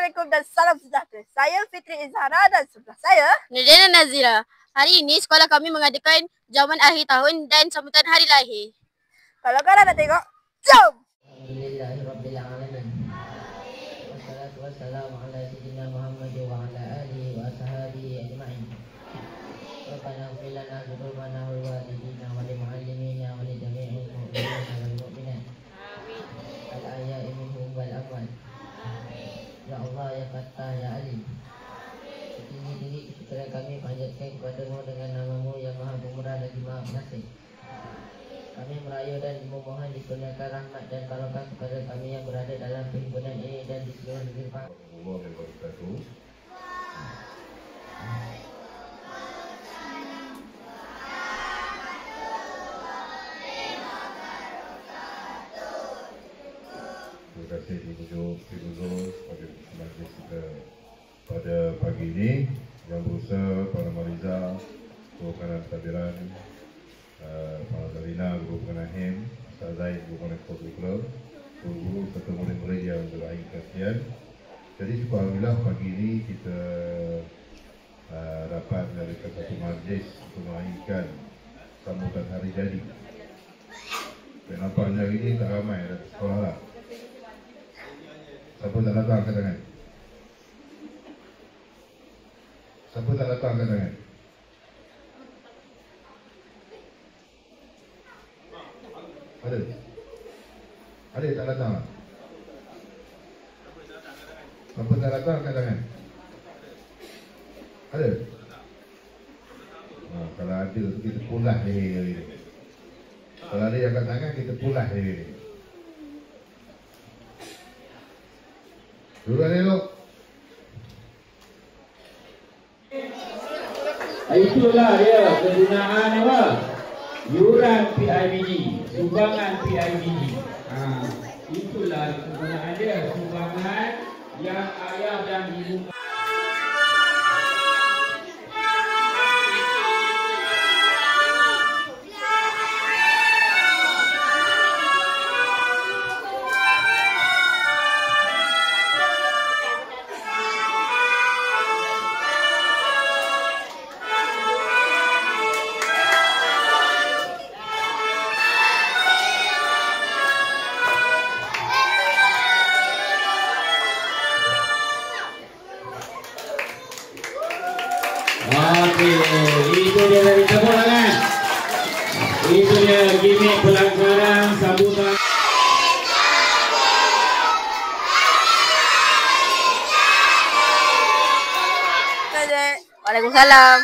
Assalamualaikum dan salam sejahtera. Saya Fitri Izhara dan sebelah saya Nadina Nazira. Hari ini sekolah kami mengadakan jamuan akhir tahun dan sambutan hari lahir. Kalau korang nak tengok, jom! Alhamdulillahirrabbilalamin. Wassalatu wassalamu ala sayyidina Muhammad wa ala alihi wa ashabihi ajma'in. Rabbana ighfir lana dhunubana wa walidina wa li muallimina wa li jami'il mu'minina wal mu'minat. Al-ahya'i minhum wal amwat. Ya Allah, ya Fattah, ya Alim. Setinggi-tinggi kesyukuran kami panjatkan kepadamu dengan namamu yang maha pemurah lagi maha pengasih. Kami merayu dan memohon dikurniakan rahmat dan barokah kepada kami yang berada dalam perhimpunan ini dan di seluruh negeri Pakistan. Terima kasih Ibu pada majlis kita pada pagi ini. Yang berusaha para mariza, guru kanan tabiran, para Zarina, guru kanan HIM, Ustaz Zaid, guru kanan Club, guru serta murid-murid yang berlahir kasihan. Jadi alhamdulillah pagi ini kita dapat mengadakan satu majlis untuk melahirkan sambutan hari jadi. Dan nampaknya hari ini tak ramai ada sekolah lah. Siapa tak datang angkat tangan? Siapa tak datang angkat tangan? Ada? Ada tak datang? Siapa tak datang angkat tangan? Ada? Kalau ada kita pulah leher hari ini. Kalau ada yang angkat tangan kita pulah leher ini. Dulu elok. Itulah dia kegunaan apa? Yuran PIBG, sumbangan PIBG. Itulah kegunaan dia, sumbangan yang ayah dan ibu. Itu dia dari tepuk tangan. Itu dia gimmick pelaksanaan sambutan. Waalaikumsalam.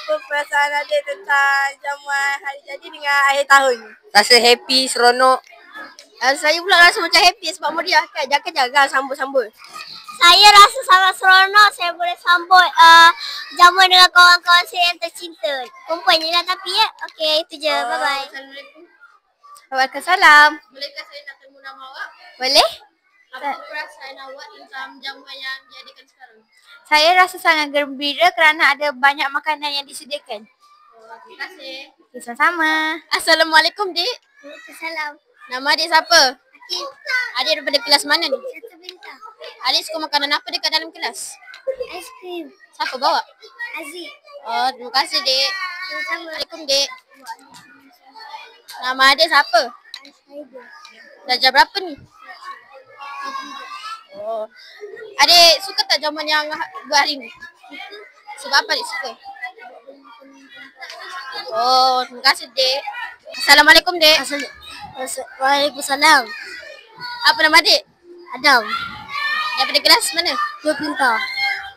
apa perasaan adik tentang jamuan hari jadi dengan akhir tahun? Rasa happy, seronok. Saya pula rasa macam happy sebab meriah kan. Jaga-jaga sambut-sambut. Saya rasa sangat seronok saya boleh sambut jamuan dengan kawan-kawan saya yang tercinta. Perempuan je lah tapi ya. Okey, itu je. Bye-bye. Assalamualaikum. Waalaikumsalam. Bolehkah saya nak temu nama awak? Boleh? Apa perasaan awak tentang jamuan yang diadakan sekarang? Saya rasa sangat gembira kerana ada banyak makanan yang disediakan. Terima kasih. Sama-sama. Assalamualaikum, Dik. Waalaikumsalam. Nama adik siapa? Akin. Adik daripada kelas mana ni? Satu bintang. Adik suka makanan apa dekat dalam kelas? Aiskrim. Siapa bawa? Aziz. Oh, terima kasih, Dik. Sama-sama. Assalamualaikum, Dik. Nama adik siapa? Aisyah. Darjah berapa ni? Oh. Adik suka tak jamuan yang buat hari ni? Sebab apa adik suka? Oh, terima kasih, Dik. Assalamualaikum, Dik. Waalaikumsalam. Apa nama adik? Adam. Daripada kelas mana? Dua bintang.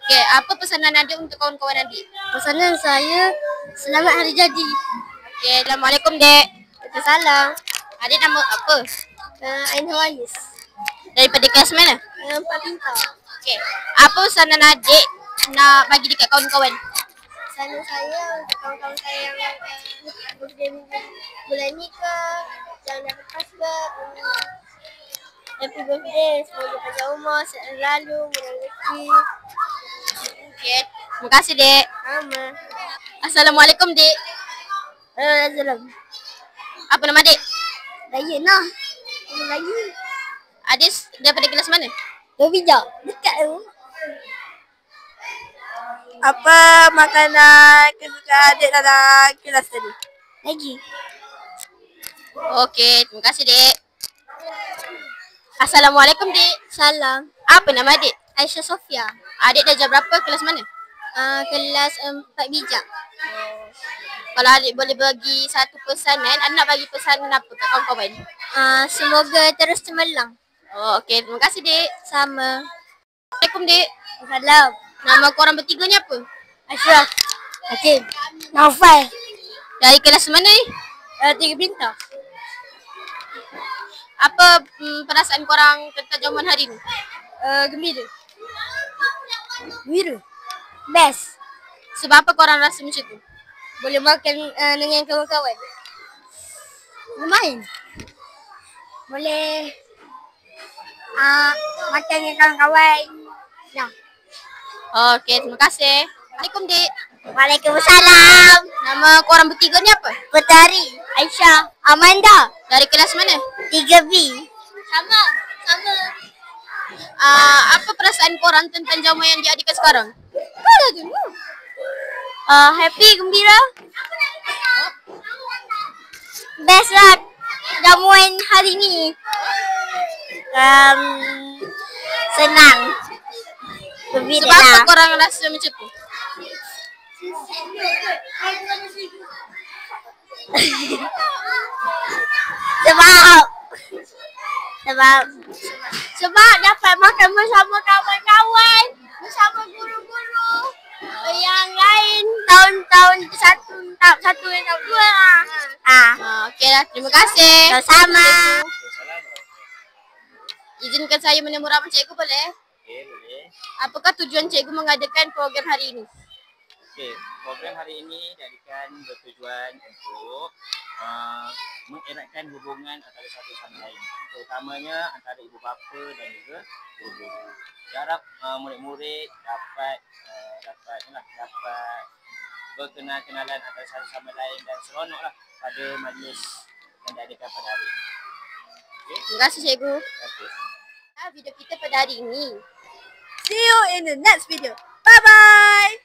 Okey, apa pesanan adik untuk kawan-kawan adik? Pesanan saya selamat hari jadi. Okey, Assalamualaikum, Dek. Waalaikumsalam. Adik nama apa? Ain Hawais. Daripada kelas mana? 4 bintang. Okey, apa pesanan adik nak bagi dekat kawan-kawan? Pesanan saya untuk kawan-kawan saya yang birthday bulan ni ke, jangan dah lepas ke. Happy birthday, semoga panjang umur, sehat selalu, murah rezeki. Okey, terima kasih, Dek. Sama. Assalamualaikum, Dek. Assalamualaikum. Apa nama adik? Ryan lah. Nama Ryan. Adik daripada kelas mana? Berbijak. Dekat tu. Apa makanan kesukaan adik dalam kelas tadi? Lagi. Okey, terima kasih, Dek. Assalamualaikum, Dek. Salam. Apa nama adik? Aisyah Sofia. Adik darjah berapa? Kelas mana? Kelas 4 bijak. Kalau adik boleh bagi satu pesanan, adik nak bagi pesanan apa kat kawan-kawan? Semoga terus cemerlang. Oh, okey. Terima kasih, Dek. Sama. Assalamualaikum, Dek. Salam. Nama korang bertiga ni apa? Ashraf. Hakim. Naufal. Dari kelas mana ni? 3 bintang. Apa perasaan korang tentang jamuan hari ni? Gembira. Gembira. Best. Sebab apa korang rasa macam tu? Boleh makan dengan kawan-kawan. Lumayan. Boleh makan dengan kawan-kawan. Nah. Okey, terima kasih. Assalamualaikum, Dek. Waalaikumsalam. Nama korang bertiga ni apa? Putari. Aisyah. Amanda. Dari kelas mana? 3B. Sama. Apa perasaan korang tentang jamuan yang diadakan sekarang? Happy, gembira. Best lah jamuan hari ni. Senang. Gembira Sebab apa lah. korang rasa macam tu? Sebab dapat makan bersama kawan-kawan, bersama guru-guru yang lain tahun satu dan tahun 2 lah. Okey lah, terima kasih. Sama. Izinkan saya menemui ramai cikgu boleh? Okey, boleh. Apakah tujuan cikgu mengadakan program hari ini? Okey, program hari ini diadakan bertujuan untuk mengeratkan hubungan antara satu sama lain, terutamanya antara ibu bapa dan juga guru-guru. Harap murid-murid dapat berkenal-kenalan antara satu sama lain dan seronoklah pada majlis yang diadakan pada hari ini. Okay. Terima kasih cikgu. Okay. Video kita pada hari ini. See you in the next video. Bye-bye.